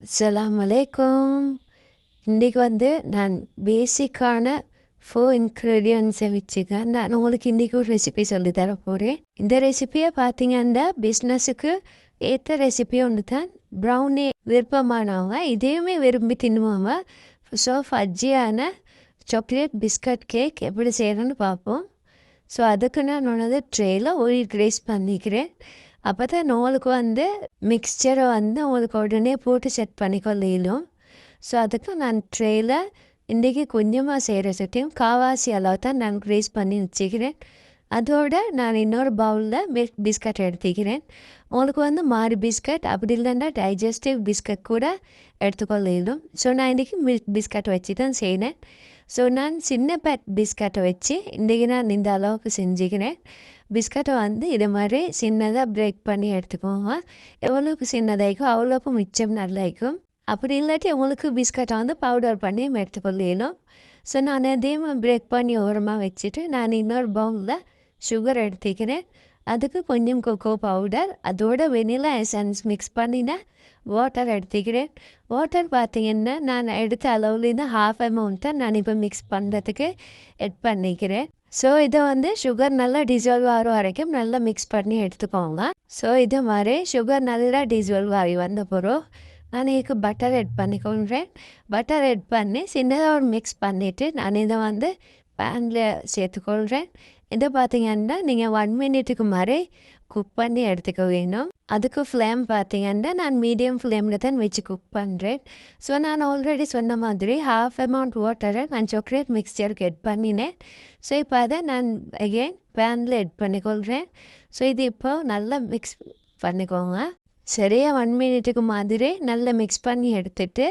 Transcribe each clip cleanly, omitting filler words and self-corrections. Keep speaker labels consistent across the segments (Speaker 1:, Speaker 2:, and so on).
Speaker 1: அஸ்ஸலாமு அலைக்கும். இன்றைக்கி வந்து நான் பேசிக்கான 4 இன்க்ரீடியன்ஸை வச்சுக்க நான் உங்களுக்கு இன்றைக்கி ஒரு ரெசிபி சொல்லி தர போகிறேன். இந்த ரெசிபியை பார்த்தீங்கன்னா பிஸ்னஸுக்கு ஏற்ற ரெசிபி ஒன்று தான். ப்ரௌனி விருப்பமானவங்க இதையுமே விரும்பி தின்னுவாங்க. ஸோ ஃபஜ்ஜியான சாக்லேட் பிஸ்கட் கேக் எப்படி செய்யணும்னு பார்ப்போம். ஸோ அதுக்கு நான் ஒன்று ட்ரேயில் ஒரு கிரேஸ் பண்ணிக்கிறேன். அப்போ தான் உங்களுக்கு வந்து மிக்சரை வந்து உங்களுக்கு உடனே போட்டு செட் பண்ணிக்கொள்ளும். ஸோ அதுக்கு நான் ட்ரேயில் இன்றைக்கி கொஞ்சமாக செய்கிற சுட்டியும் காவாசி அளவு தான் நான் கிரேஸ் பண்ணி வச்சுக்கிறேன். அதோட நான் இன்னொரு பவுலில் மில்க் பிஸ்கட் எடுத்துக்கிறேன். உங்களுக்கு வந்து மாறு பிஸ்கட் அப்படி இல்லைன்னா டைஜஸ்டிவ் பிஸ்கட் கூட எடுத்துக்கொள்ளும். ஸோ நான் இன்றைக்கி மில்க் பிஸ்கட் வச்சு தான் செய்கிறேன். ஸோ நான் சின்ன பேக் பிஸ்கட்டை வச்சு இன்றைக்கி நான் இந்த அளவுக்கு செஞ்சுக்கிறேன். பிஸ்கட்டை வந்து இது மாதிரி சின்னதாக பிரேக் பண்ணி எடுத்துக்கோங்க. எவ்வளோக்கு சின்னதாகிக்கோ அவ்வளோக்கு மிச்சம் நல்லாயிருக்கும். அப்படி இல்லாட்டி உங்களுக்கு பிஸ்கட்டை வந்து பவுடர் பண்ணி எடுத்துக்கொள்ளணும். ஸோ நான் அதையும் பிரேக் பண்ணி ஓரமாக வச்சுட்டு நான் இன்னொரு பவுலில் சுகர் எடுத்துக்கிறேன். அதுக்கு கொஞ்சம் கொக்கோ பவுடர் அதோட வெனிலா எசன்ஸ் மிக்ஸ் பண்ணினா வாட்டர் எடுத்துக்கிறேன். வாட்டர் பார்த்திங்கன்னா நான் எடுத்த அளவுலேருந்து ஹாஃப் அமௌண்ட் தான் நான் இப்போ மிக்ஸ் பண்ணுறதுக்கு எட் பண்ணிக்கிறேன். ஸோ இதை வந்து சுகர் நல்லா டிசால்வ் ஆகிற வரைக்கும் நல்லா மிக்ஸ் பண்ணி எடுத்துக்கோங்க. ஸோ இது மாதிரி சுகர் நல்லா டிசால்வ் ஆகி வந்த பிறகு நான் இதுக்கு பட்டர் எட் பண்ணிக்கொள்கிறேன். பட்டர் எட் பண்ணி சின்னதாக ஒரு மிக்ஸ் பண்ணிவிட்டு நான் இதை வந்து பேனில் சேர்த்துக்கொள்கிறேன். இதை பார்த்திங்கன்னா நீங்கள் 1 மினிட்டுக்கு மாதிரி குக் பண்ணி எடுத்துக்க வேணும். அதுக்கு ஃப்ளேம் பார்த்திங்கன்னா நான் மீடியம் ஃப்ளேமில் தான் வச்சு குக் பண்ணுறேன். ஸோ நான் ஆல்ரெடி சொன்ன மாதிரி ஹாஃப் அமௌண்ட் வாட்டரை நான் சாக்லேட் மிக்ஸ்சருக்கு எட் பண்ணினேன். ஸோ இப்போ அதை நான் அகெயின் பேனில் எட் பண்ணிக்கொள்கிறேன். ஸோ இது இப்போ நல்லா மிக்ஸ் பண்ணிக்கோங்க. சரியாக 1 மினிட்டுக்கு மாதிரி நல்லா மிக்ஸ் பண்ணி எடுத்துட்டு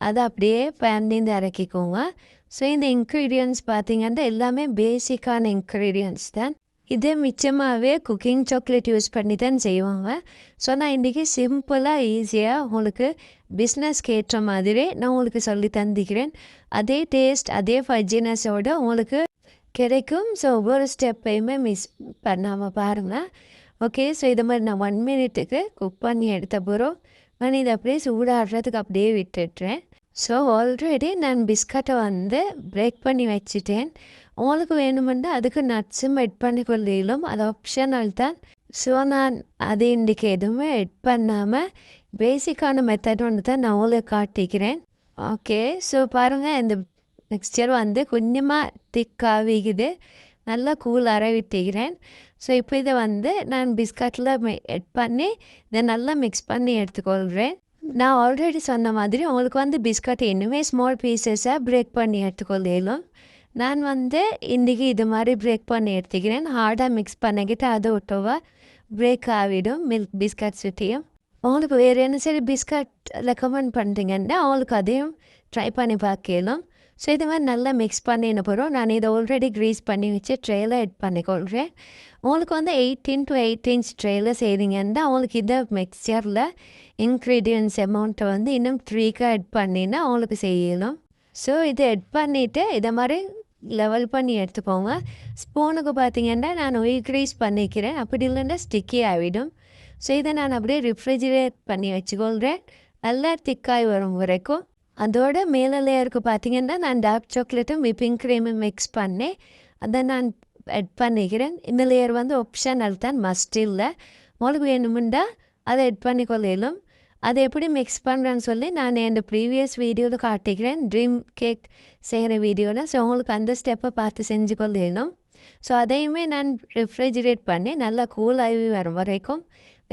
Speaker 1: அதை அப்படியே பேன்லேருந்து இறக்கிக்கோங்க. ஸோ இந்த இன்க்ரீடியன்ட்ஸ் பார்த்திங்கன்னா எல்லாமே பேசிக்கான இன்க்ரீடியன்ட்ஸ் தான். இதே மிச்சமாகவே குக்கிங் சாக்லேட் யூஸ் பண்ணி தான் செய்வாங்க. ஸோ நான் இன்றைக்கி சிம்பிளாக ஈஸியாக உங்களுக்கு பிஸ்னஸ்க்கு ஏற்ற மாதிரி நான் உங்களுக்கு சொல்லி தந்துக்கிறேன். அதே டேஸ்ட் அதே ஃபஜ்ஜினஸோடு உங்களுக்கு கிடைக்கும். ஸோ ஒவ்வொரு ஸ்டெப்பையுமே மிஸ் பண்ணாமல் பாருங்கள். ஓகே, ஸோ இது மாதிரி நான் 1 மினிட்டுக்கு குக் பண்ணி எடுத்த பிறகு நான் இதை அப்படியே சூடாடுறதுக்கு அப்படியே விட்டுடுறேன். ஸோ ஆல்ரெடி நான் பிஸ்கட்டை வந்து பிரேக் பண்ணி வச்சுட்டேன். உங்களுக்கு வேணுமென்று அதுக்கு நட்ஸும் எட் பண்ணி கொள்ளும், அது ஆப்ஷனல் தான். ஸோ நான் அது இன்றைக்கி எதுவுமே எட் பண்ணாமல் பேசிக்கான மெத்தட் ஒன்று தான் நான் உங்களுக்கு காட்டிக்கிறேன். ஓகே, ஸோ பாருங்கள் இந்த மிக்ஸ்சர் வந்து கொஞ்சமாக திக்காகிக்குது. நல்லா கூலார விட்டுக்கிறேன். ஸோ இப்போ இதை வந்து நான் பிஸ்கட்டில் எட் பண்ணி இதை நல்லா மிக்ஸ் பண்ணி எடுத்துக்கொள்கிறேன். நான் ஆல்ரெடி சொன்ன மாதிரி உங்களுக்கு வந்து பிஸ்கட் இன்னுமே ஸ்மால் பீசஸாக பிரேக் பண்ணி எடுத்துக்கொள்ளும். நான் வந்து இன்றைக்கி இது மாதிரி பிரேக் பண்ணி எடுத்துக்கிறேன். ஹார்டாக மிக்ஸ் பண்ணிக்கிட்டு அதை விட்டவா பிரேக் ஆகிடும் மில்க் பிஸ்கட் சுட்டியும். உங்களுக்கு வேறு என்ன சரி பிஸ்கட் ரெக்கமெண்ட் பண்ணுறீங்கன்னா அவங்களுக்கு அதையும் ட்ரை பண்ணி பார்க்கலாம். ஸோ இது மாதிரி நல்லா மிக்ஸ் பண்ணின பிறகு நான் இதை ஆல்ரெடி க்ரீஸ் பண்ணி வச்சு ட்ரேயில் எட் பண்ணிக்கொள்கிறேன். உங்களுக்கு வந்து 18 to 8 inch ட்ரேயில் செய்கிறீங்கன்னா அவங்களுக்கு இதை மிக்சரில் இன்க்ரீடியன்ஸ் அமௌண்ட்டை வந்து இன்னும் 3க்கு எட் பண்ணினா அவங்களுக்கு செய்யலாம். ஸோ இதை எட் பண்ணிவிட்டு இதை மாதிரி லெவல் பண்ணி எடுத்துக்கோங்க. ஸ்பூனுக்கு பார்த்திங்கன்னா நான் ஒயில் க்ரீஸ் பண்ணிக்கிறேன். அப்படி இல்லைன்னா ஸ்டிக்கி ஆகிடும். ஸோ இதை நான் அப்படியே ரெஃப்ரிஜிரேட் பண்ணி வச்சுக்கொள்கிறேன் நல்லா திக்காய் வரும் வரைக்கும். அதோட மேலே லேயருக்கு பார்த்திங்கன்னா நான் டார்க் சாக்லேட்டும் விப்பிங் க்ரீமும் மிக்ஸ் பண்ணி அதை நான் எட் பண்ணிக்கிறேன். இந்த லேயர் வந்து ஆப்ஷனல் தான், மஸ்ட் இல்லை. உங்களுக்கு வேணுமுண்டா அதை எட் பண்ணிக்கொள்ளும். அதை எப்படி மிக்ஸ் பண்ணுறேன்னு சொல்லி நான் என் ப்ரீவியஸ் வீடியோவில் காட்டிக்கிறேன், ட்ரீம் கேக் செய்கிற வீடியோவில். ஸோ உங்களுக்கு அந்த ஸ்டெப்பை பார்த்து செஞ்சு கொள்ளும். ஸோ அதையுமே நான் ரெஃப்ரிஜிரேட் பண்ணி நல்லா கூல் ஆகி வரும் வரைக்கும்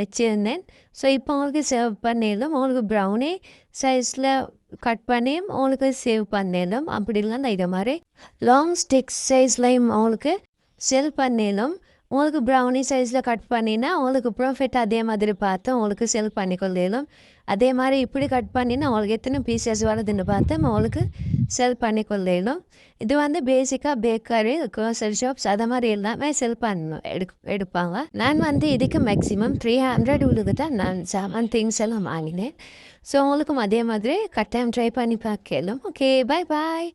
Speaker 1: வச்சுருந்தேன். ஸோ இப்போ உங்களுக்கு சர்வ் பண்ணிடலாம். உங்களுக்கு ப்ரௌனி சைஸில் கட் பண்ணியும் உங்களுக்கு சேவ் பண்ணிடலாம். அப்படி இல்லைன்னா இதை மாதிரி லாங் ஸ்டிக்ஸ் சைஸ்லையும் உங்களுக்கு செல் பண்ணிடலாம். உங்களுக்கு ப்ரௌனி சைஸில் கட் பண்ணினா உங்களுக்கு ப்ராஃபிட் அதே மாதிரி பார்த்து உங்களுக்கு செல் பண்ணிக்கொள்ளும். அதே மாதிரி இப்படி கட் பண்ணினா உங்களுக்கு எத்தனை பீசஸ் வருதுன்னு பார்த்து உங்களுக்கு செல் பண்ணிக்கொள்ளும். இது வந்து பேசிக்காக பேக்கரி க்ரோசரி ஷாப்ஸ் அதை மாதிரி எல்லாமே செல் பண்ணணும் எடுப்பாங்க. நான் வந்து இதுக்கு மேக்ஸிமம் 300 உள்ளுக்கு தான் நான் 7 திங்ஸ் எல்லாம் வாங்கினேன். ஸோ உங்களுக்கும் அதே மாதிரி கட்டாயம் ட்ரை பண்ணி பார்க்கலாம். Okay, bye bye.